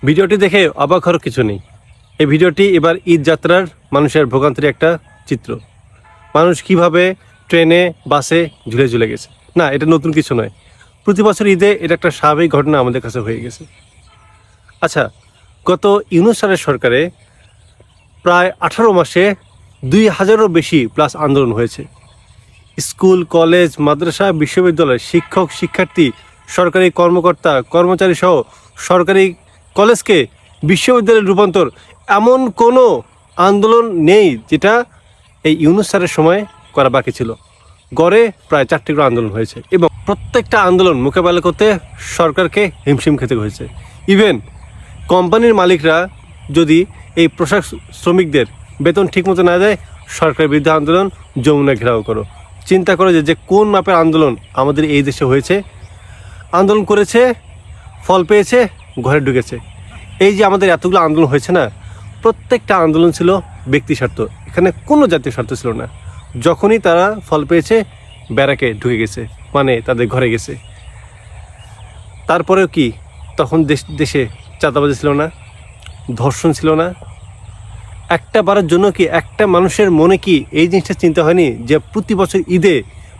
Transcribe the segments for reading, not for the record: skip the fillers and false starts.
ভিডিওটি দেখে অবাক হওয়ার কিছু নেই। এই ভিডিওটি এবার ঈদ যাত্রার মানুষের ভোগান্তির একটা চিত্র। মানুষ কিভাবে ট্রেনে বাসে ঝুলে ঝুলে গেছে। না, এটা নতুন কিছু নয়। প্রতি বছর ঈদে এটা একটা স্বাভাবিক ঘটনা আমাদের কাছে হয়ে গেছে। আচ্ছা, গত ইউনূস সালের সরকারে প্রায় 18 মাসে 2000-এরও বেশি প্লাস আন্দোলন হয়েছে। স্কুল, কলেজ, মাদ্রাসা, বিশ্ববিদ্যালয়, শিক্ষক, শিক্ষার্থী, সরকারি কর্মকর্তা, কর্মচারী সহ সরকারি কলেজকে বিশ্ববিদ্যালয়ে রূপান্তর, এমন কোনো আন্দোলন নেই যেটা এই ইউনূস স্যারের সময় করা বাকি ছিল। গড়ে প্রায় 4টি করে আন্দোলন হয়েছে এবং প্রত্যেকটা আন্দোলন মোকাবেলা করতে সরকারকে হিমশিম খেতে হয়েছে। ইভেন কোম্পানির মালিকরা যদি এই পোশাক শ্রমিকদের বেতন ঠিকমতো না দেয়, সরকারের বিরুদ্ধে আন্দোলন, যমুনা ঘেরাও করো। চিন্তা করো যে কোন মাপের আন্দোলন আমাদের এই দেশে হয়েছে। আন্দোলন করেছে, ফল পেয়েছে, ঘরে ঢুকেছে। এই যে আমাদের এতগুলো আন্দোলন হয়েছে না, প্রত্যেকটা আন্দোলন ছিল ব্যক্তি স্বার্থ, এখানে কোনো জাতীয় স্বার্থ ছিল না। যখনই তারা ফল পেয়েছে, ব্যারাকে ঢুকে গেছে, মানে তাদের ঘরে গেছে। তারপরেও কি তখন দেশে চাঁদাবাজি ছিল না, ধর্ষণ ছিল না? একটা বারের জন্য কি একটা মানুষের মনে কি এই জিনিসটা চিন্তা হয়নি যে প্রতি বছর ঈদে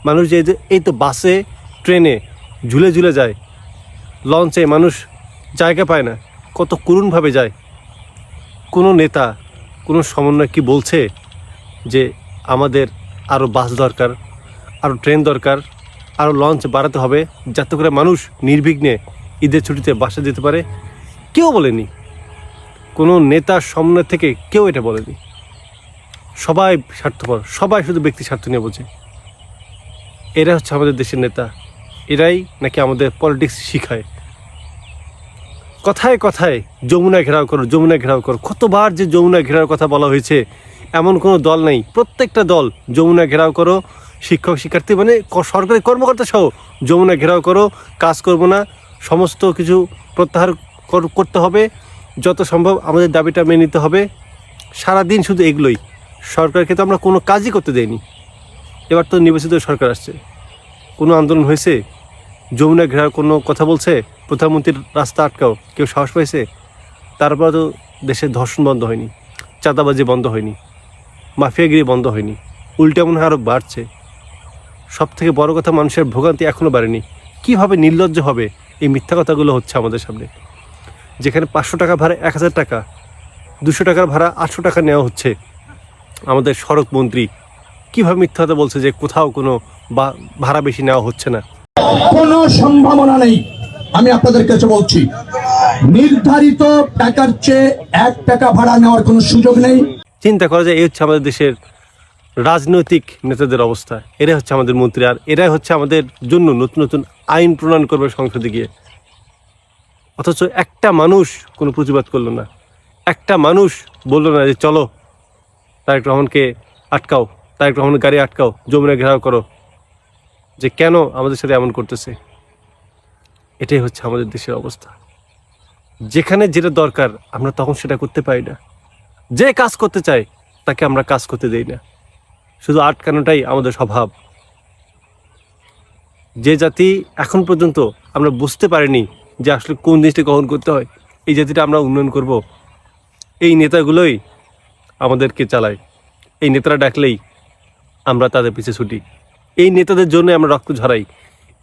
মানুষ যে এই তো বাসে ট্রেনে ঝুলে ঝুলে যায়, লঞ্চে মানুষ জায়গা পায় না, কত করুণভাবে যায়। কোনো নেতা, কোনো সমন্বয় কি বলছে যে আমাদের আরও বাস দরকার, আরও ট্রেন দরকার, আরও লঞ্চ বাড়াতে হবে যাতে করে মানুষ নির্বিঘ্নে ঈদের ছুটিতে বাসা যেতে পারে? কেউ বলেনি। কোনো নেতার সমন্বয় থেকে কেউ এটা বলেনি। সবাই স্বার্থপর, সবাই শুধু ব্যক্তি স্বার্থ নিয়ে বোঝে। এরা হচ্ছে আমাদের দেশের নেতা, এরাই নাকি আমাদের পলিটিক্স শিখায়। কথায় কথায় যমুনা ঘেরাও করো, যমুনা ঘেরাও করো। কতবার যে যমুনা ঘেরাওর কথা বলা হয়েছে, এমন কোনো দল নেই। প্রত্যেকটা দল যমুনা ঘেরাও করো, শিক্ষক শিক্ষার্থী মানে সরকারি কর্মকর্তা সহ যমুনা ঘেরাও করো, কাজ করবো না, সমস্ত কিছু প্রত্যাহার করতে হবে, যত সম্ভব আমাদের দাবিটা মেনে নিতে হবে। সারাদিন শুধু এগুলোই। সরকারকে তো আমরা কোনো কাজই করতে দেইনি। এবার তো নির্বাচিত সরকার আসছে, কোনো আন্দোলন হয়েছে? যমুনা ঘেরার কোনো কথা বলছে? প্রধানমন্ত্রীর রাস্তা আটকাও, কেউ সাহস পাইছে? তারপর তো দেশের ধর্ষণ বন্ধ হয়নি, চাঁদাবাজি বন্ধ হয়নি, মাফিয়াগিরি বন্ধ হয়নি, উল্টে মনে হয় আরও বাড়ছে। সবথেকে বড় কথা, মানুষের ভোগান্তি এখনও বাড়েনি। কীভাবে নির্লজ্জ হবে এই মিথ্যা কথাগুলো হচ্ছে আমাদের সামনে। যেখানে 500 টাকা ভাড়া 1000 টাকা, 200 টাকার ভাড়া 800 টাকা নেওয়া হচ্ছে। আমাদের সড়ক মন্ত্রী কীভাবে মিথ্যা কথা বলছে যে কোথাও কোনো ভাড়া বেশি নেওয়া হচ্ছে না? কোনো সম্ভাবনা নেই। আমি আপনাদের কাছে বলছি, নির্ধারিত টাকার চেয়ে 1 টাকা ভাড়া নেওয়ার কোনো সুযোগ নেই। চিন্তা করা যায়, এই হচ্ছে আমাদের দেশের রাজনৈতিক নেতাদের অবস্থা। এরাই হচ্ছে আমাদের মন্ত্রী, আর এরাই হচ্ছে আমাদের জন্য নতুন নতুন আইন প্রণয়ন করবে সংসদে গিয়ে। অথচ একটা মানুষ কোনো প্রতিবাদ করলো না, একটা মানুষ বললো না যে চলো তারেক রহমানকে আটকাও, তারেক রহমানের গাড়ি আটকাও, যমুনা ঘেরাও করো। যে কেন আমাদের সাথে এমন করতেছে? এটাই হচ্ছে আমাদের দেশের অবস্থা। যেখানে যেটা দরকার আমরা তখন সেটা করতে পারি না। যে কাজ করতে চায় তাকে আমরা কাজ করতে দেই না, শুধু আটকানোটাই আমাদের স্বভাব। যে জাতি এখন পর্যন্ত আমরা বুঝতে পারিনি যে আসলে কোন জিনিসটা গ্রহণ করতে হয়, এই জাতিটা আমরা উন্নয়ন করব, এই নেতাগুলোই আমাদেরকে চালায়। এই নেতারা ডাকলেই আমরা তাদের পিছে ছুটি। এই নেতাদের জন্যই আমরা রক্ত ঝরাই।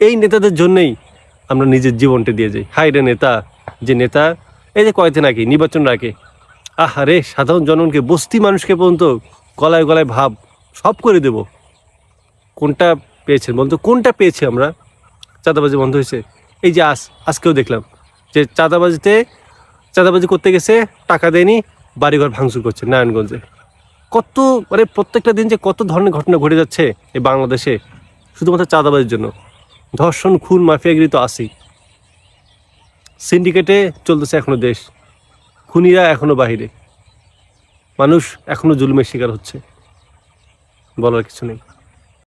এই নেতাদের জন্যই আমরা নিজের জীবনটা দিয়ে যাই। হায় রে নেতা, যে নেতা এই যে কয়েকদিন আগে নির্বাচন আগে আহারে সাধারণ জনগণকে, বস্তি মানুষকে পর্যন্ত গলায় গলায় ভাব সব করে দেব। কোনটা পেয়েছেন বলতো? কোনটা পেয়েছি আমরা? চাঁদাবাজি বন্ধ হয়েছে। এই যে আজকেও দেখলাম যে চাঁদাবাজি করতে গেছে, টাকা দেয়নি, বাড়িঘর ভাঙচুর করছে নারায়ণগঞ্জে। কত মানে প্রত্যেকটা দিন যে কত ধরনের ঘটনা ঘটে যাচ্ছে এই বাংলাদেশে শুধুমাত্র চাঁদাবাজির জন্য। ধর্ষণ, খুন, মাফিয়াগিরি তো আছেই। সিন্ডিকেটে চলতেছে এখনো দেশ, খুনিরা এখনো বাহিরে, মানুষ এখনো জুলুমের শিকার হচ্ছে। বলার কিছু নেই।